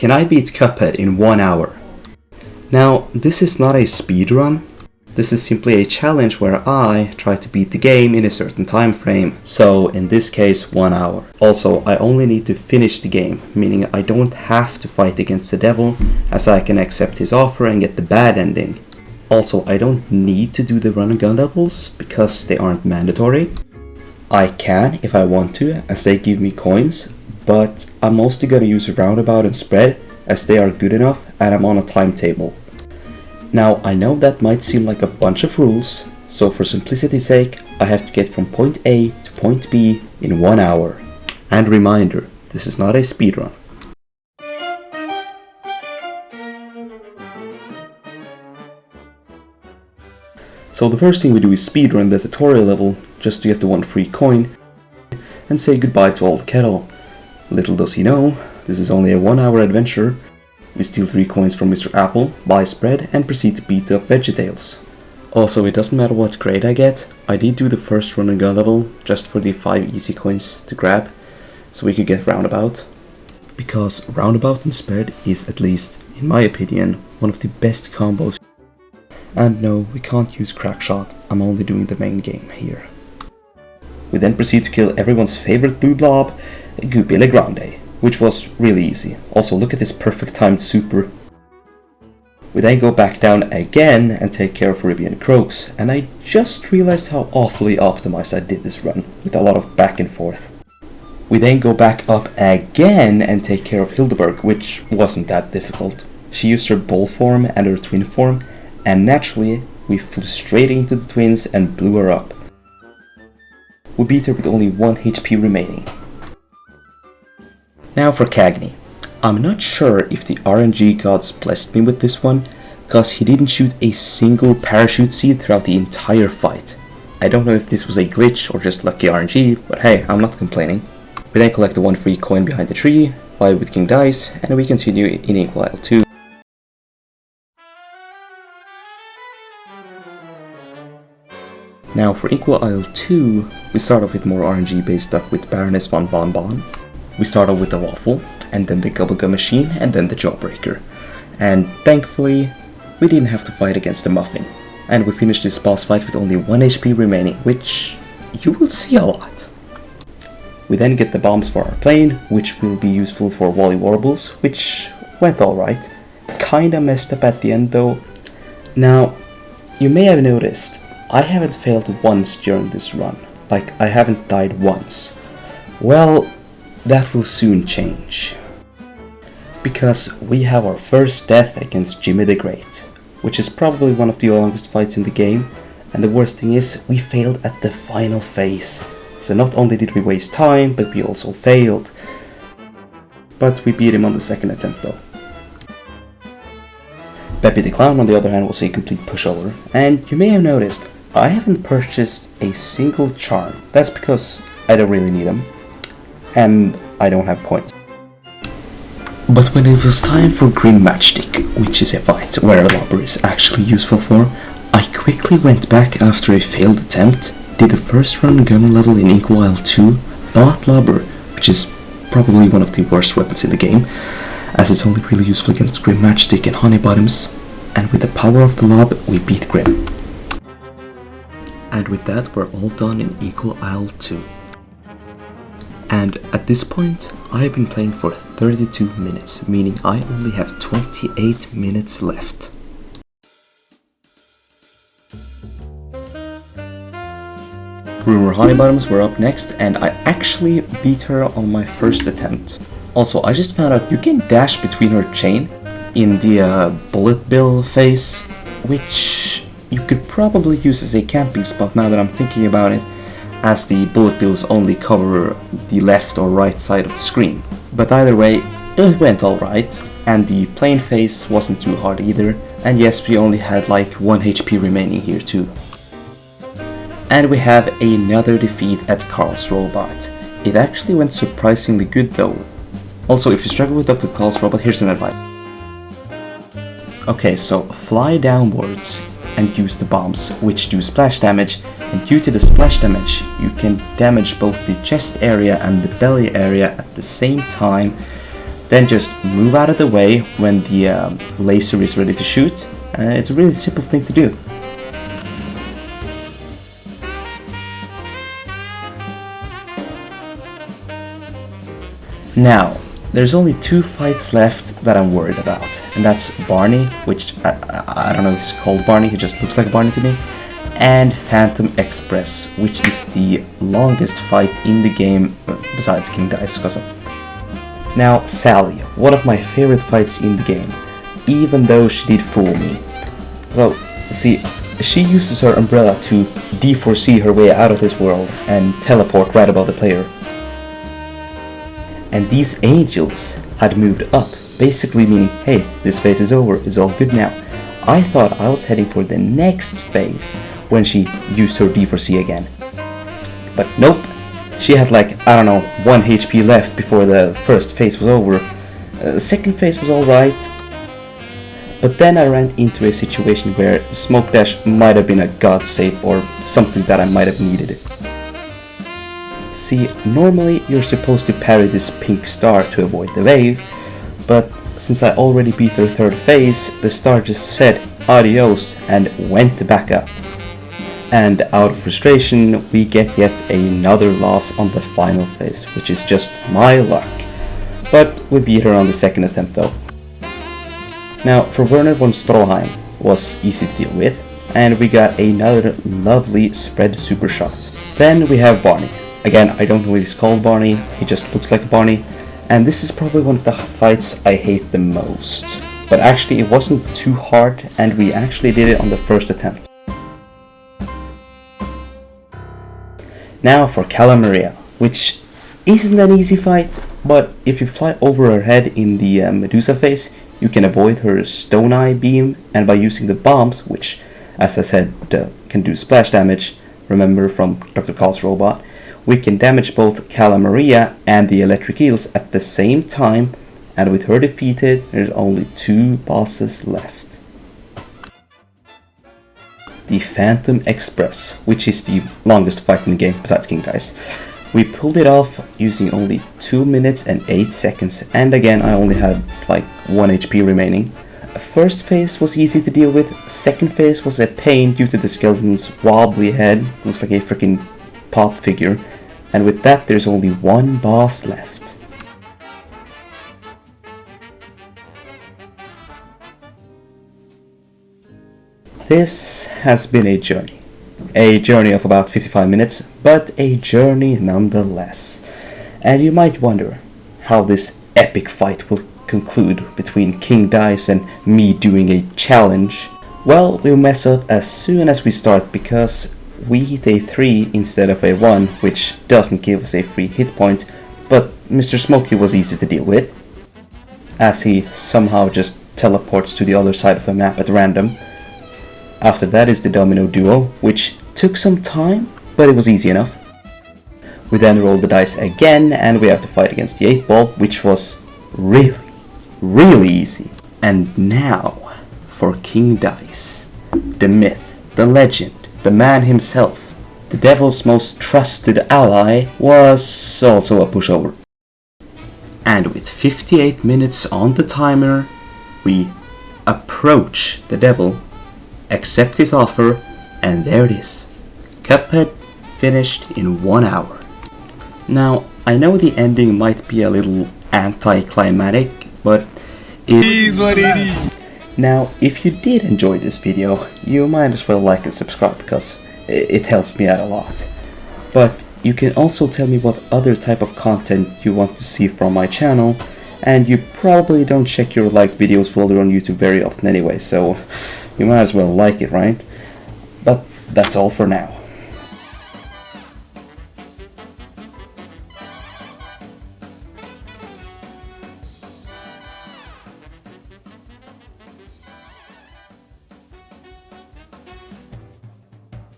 Can I beat Cuphead in 1 hour? Now, this is not a speedrun. This is simply a challenge where I try to beat the game in a certain time frame. So, in this case, 1 hour. Also, I only need to finish the game, meaning I don't have to fight against the devil, as I can accept his offer and get the bad ending. Also, I don't need to do the run and gun levels, because they aren't mandatory. I can if I want to, as they give me coins, but I'm mostly gonna use roundabout and spread, as they are good enough and I'm on a timetable. Now, I know that might seem like a bunch of rules, so for simplicity's sake, I have to get from point A to point B in 1 hour. And reminder, this is not a speedrun. So the first thing we do is speedrun the tutorial level, just to get the one free coin, and say goodbye to Old Kettle. Little does he know, this is only a 1 hour adventure. We steal 3 coins from Mr. Apple, buy spread, and proceed to beat up VeggieTales. Also, it doesn't matter what grade I get, I did do the first run and gun level, just for the 5 easy coins to grab, so we could get roundabout. Because roundabout and spread is, at least in my opinion, one of the best combos. And no, we can't use crackshot, I'm only doing the main game here. We then proceed to kill everyone's favorite blue blob, Guppy Legrande, which was really easy. Also, look at this perfect timed super. We then go back down again and take care of Caribbean Croaks, and I just realized how awfully optimized I did this run, with a lot of back and forth. We then go back up again and take care of Hildeberg, which wasn't that difficult. She used her bull form and her twin form, and naturally, we flew straight into the twins and blew her up. We beat her with only 1 HP remaining. Now for Cagney. I'm not sure if the RNG gods blessed me with this one, cause he didn't shoot a single parachute seed throughout the entire fight. I don't know if this was a glitch or just lucky RNG, but hey, I'm not complaining. We then collect the 1 free coin behind the tree, buy with King Dice, and we continue in Inkwell Isle 2. Now for Inkwell Isle 2, we start off with more RNG based stuff with Baroness von Bon Bon. We start off with the waffle, and then the Gubblegum machine, and then the Jawbreaker. And thankfully, we didn't have to fight against the muffin. And we finished this boss fight with only 1 HP remaining, which you will see a lot. We then get the bombs for our plane, which will be useful for Wally Warbles, which went alright. Kinda messed up at the end though. Now, you may have noticed, I haven't failed once during this run. Like, I haven't died once. Well, that will soon change. Because we have our first death against Jimmy the Great, which is probably one of the longest fights in the game, and the worst thing is, we failed at the final phase. So not only did we waste time, but we also failed. But we beat him on the second attempt though. Peppy the Clown on the other hand was a complete pushover, and you may have noticed, I haven't purchased a single charm. That's because I don't really need them. And I don't have coins. But when it was time for Grim Matchstick, which is a fight where a lobber is actually useful for, I quickly went back after a failed attempt, did the first run gun level in Inkwell Isle 2, bought lobber, which is probably one of the worst weapons in the game, as it's only really useful against Grim Matchstick and Honey Bottoms, and with the power of the lob, we beat Grim. And with that, we're all done in Inkwell Isle 2. And at this point, I have been playing for 32 minutes, meaning I only have 28 minutes left. Rumor Honeybottoms were up next, and I actually beat her on my first attempt. Also, I just found out you can dash between her chain in the bullet bill phase, which you could probably use as a camping spot now that I'm thinking about it, as the bullet bills only cover the left or right side of the screen. But either way, it went alright, and the plane phase wasn't too hard either, and yes, we only had like 1 HP remaining here too. And we have another defeat at Carl's Robot. It actually went surprisingly good though. Also, if you struggle with up to Carl's Robot, here's an advice. Okay, so fly downwards and use the bombs, which do splash damage, and due to the splash damage, you can damage both the chest area and the belly area at the same time Then just move out of the way when the laser is ready to shoot. It's a really simple thing to do. Now, there's only 2 fights left that I'm worried about, and that's Barney, which I don't know if he's called Barney, he just looks like Barney to me, and Phantom Express, which is the longest fight in the game besides King Dice. Now, Sally, one of my favorite fights in the game, even though she did fool me. So, see, she uses her umbrella to D4C her way out of this world and teleport right above the player. And these angels had moved up, basically meaning, hey, this phase is over, it's all good now. I thought I was heading for the next phase when she used her D4C again. But nope, she had like, I don't know, 1 HP left before the first phase was over. Second phase was alright. But then I ran into a situation where Smoke Dash might have been a god save or something that I might have needed. See, normally you're supposed to parry this pink star to avoid the wave, but since I already beat her 3rd phase, the star just said adios and went back up. And out of frustration, we get yet another loss on the final phase, which is just my luck. But we beat her on the 2nd attempt though. Now, for Werner von Stroheim was easy to deal with, and we got another lovely spread super shot. Then we have Barney. Again, I don't know if he's called Barney, he just looks like Barney, and this is probably one of the fights I hate the most. But actually it wasn't too hard, and we actually did it on the 1st attempt. Now for Cala Maria, which isn't an easy fight, but if you fly over her head in the Medusa phase, you can avoid her Stone Eye beam, and by using the bombs, which as I said can do splash damage, remember from Dr. Kahl's robot, we can damage both Cala Maria and the electric eels at the same time, and with her defeated, there's only 2 bosses left. The Phantom Express, which is the longest fight in the game besides King Dice. We pulled it off using only 2 minutes and 8 seconds, and again I only had like 1 HP remaining. First phase was easy to deal with, second phase was a pain due to the skeleton's wobbly head, looks like a freaking pop figure, and with that there's only 1 boss left. This has been a journey of about 55 minutes, but a journey nonetheless. And you might wonder how this epic fight will conclude between King Dice and me doing a challenge. Well, we'll mess up as soon as we start because we hit a 3 instead of a 1, which doesn't give us a free hit point, but Mr. Smokey was easy to deal with, as he somehow just teleports to the other side of the map at random. After that is the Domino Duo, which took some time, but it was easy enough. We then roll the dice again, and we have to fight against the 8-ball, which was really easy. And now, for King Dice, the myth, the legend, the man himself, the devil's most trusted ally, was also a pushover. And with 58 minutes on the timer, we approach the devil, accept his offer, and there it is. Cuphead finished in 1 hour. Now, I know the ending might be a little anticlimactic, but it is what it is. Now, if you did enjoy this video, you might as well like and subscribe because it helps me out a lot. But you can also tell me what other type of content you want to see from my channel, and you probably don't check your liked videos folder on YouTube very often anyway, so you might as well like it, right? But that's all for now.